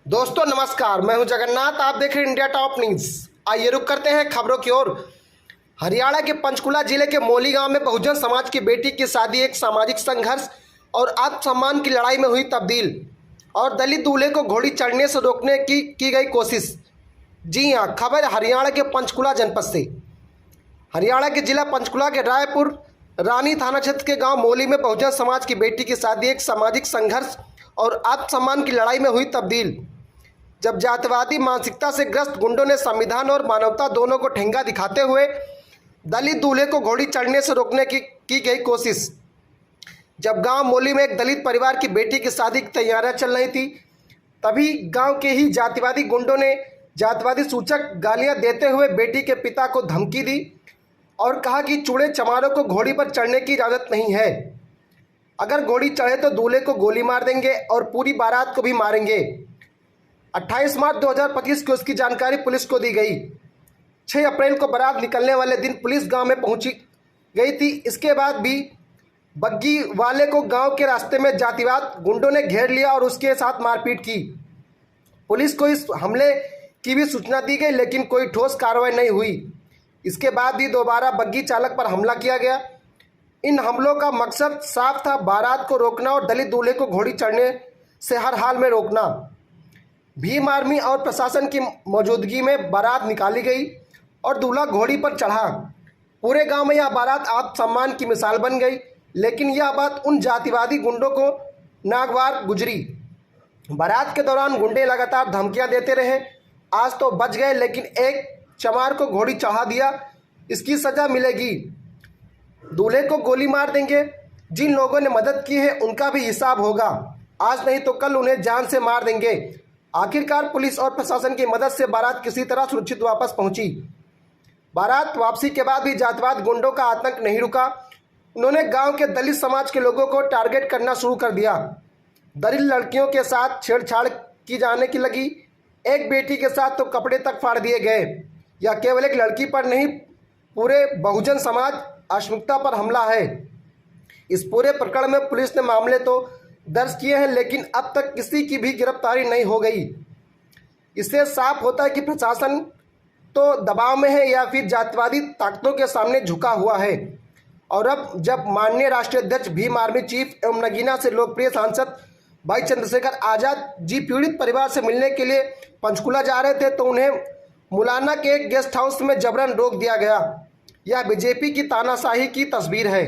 दोस्तों नमस्कार, मैं हूं जगन्नाथ। आप देख रहे हैं इंडिया टॉप न्यूज। आइए रुक करते हैं खबरों की ओर। हरियाणा के पंचकुला जिले के मोली गांव में बहुजन समाज की बेटी की शादी एक सामाजिक संघर्ष और आत्मसम्मान की लड़ाई में हुई तब्दील। और दलित दूल्हे को घोड़ी चढ़ने से रोकने की गई कोशिश। जी हां, खबर हरियाणा के पंचकुला जनपद से। हरियाणा के जिला पंचकुला के रायपुर रानी थाना क्षेत्र के गांव मोली में बहुजन समाज की बेटी की शादी एक सामाजिक संघर्ष और आत्मसम्मान की लड़ाई में हुई तब्दील। जब जातिवादी मानसिकता से ग्रस्त गुंडों ने संविधान और मानवता दोनों को ठेंगा दिखाते हुए दलित दूल्हे को घोड़ी चढ़ने से रोकने की गई कोशिश। जब गांव मोली में एक दलित परिवार की बेटी की शादी की तैयारियां चल रही थी, तभी गांव के ही जातिवादी गुंडों ने जातिवादी सूचक गालियां देते हुए बेटी के पिता को धमकी दी और कहा कि चूड़े चमारों को घोड़ी पर चढ़ने की इजाज़त नहीं है। अगर घोड़ी चढ़े तो दूल्हे को गोली मार देंगे और पूरी बारात को भी मारेंगे। 28 मार्च 2025 को इसकी जानकारी पुलिस को दी गई। 6 अप्रैल को बारात निकलने वाले दिन पुलिस गांव में पहुंची गई थी। इसके बाद भी बग्गी वाले को गांव के रास्ते में जातिवाद गुंडों ने घेर लिया और उसके साथ मारपीट की। पुलिस को इस हमले की भी सूचना दी गई, लेकिन कोई ठोस कार्रवाई नहीं हुई। इसके बाद भी दोबारा बग्गी चालक पर हमला किया गया। इन हमलों का मकसद साफ था, बारात को रोकना और दलित दूल्हे को घोड़ी चढ़ने से हर हाल में रोकना। भीम आर्मी और प्रशासन की मौजूदगी में बारात निकाली गई और दूल्हा घोड़ी पर चढ़ा। पूरे गांव में यह बारात आत्मसम्मान की मिसाल बन गई, लेकिन यह बात उन जातिवादी गुंडों को नागवार गुजरी। बारात के दौरान गुंडे लगातार धमकियां देते रहे। आज तो बच गए, लेकिन एक चमार को घोड़ी चढ़ा दिया, इसकी सजा मिलेगी। दूल्हे को गोली मार देंगे। जिन लोगों ने मदद की है उनका भी हिसाब होगा। आज नहीं तो कल उन्हें जान से मार देंगे। आखिरकार पुलिस और प्रशासन की मदद से बारात किसी तरह सुरक्षित वापस पहुंची। बारात वापसी के बाद भी जातिवाद गुंडों का आतंक नहीं रुका। उन्होंने गांव के दलित समाज के लोगों को टारगेट करना शुरू कर दिया। दलित लड़कियों के साथ छेड़छाड़ की जाने की लगी। एक बेटी के साथ तो कपड़े तक फाड़ दिए गए। यह केवल एक लड़की पर नहीं, पूरे बहुजन समाज अस्मिता पर हमला है। इस पूरे प्रकरण में पुलिस ने मामले तो दर्ज किए हैं, लेकिन अब तक किसी की भी गिरफ्तारी नहीं हो गई। इससे साफ होता है कि प्रशासन तो दबाव में है या फिर जातिवादी ताकतों के सामने झुका हुआ है। और अब जब माननीय राष्ट्रीय अध्यक्ष भीम आर्मी चीफ एवं नगीना से लोकप्रिय सांसद भाई चंद्रशेखर आजाद जी पीड़ित परिवार से मिलने के लिए पंचकुला जा रहे थे, तो उन्हें मुलाना के एक गेस्ट हाउस में जबरन रोक दिया गया। यह बीजेपी की तानाशाही की तस्वीर है।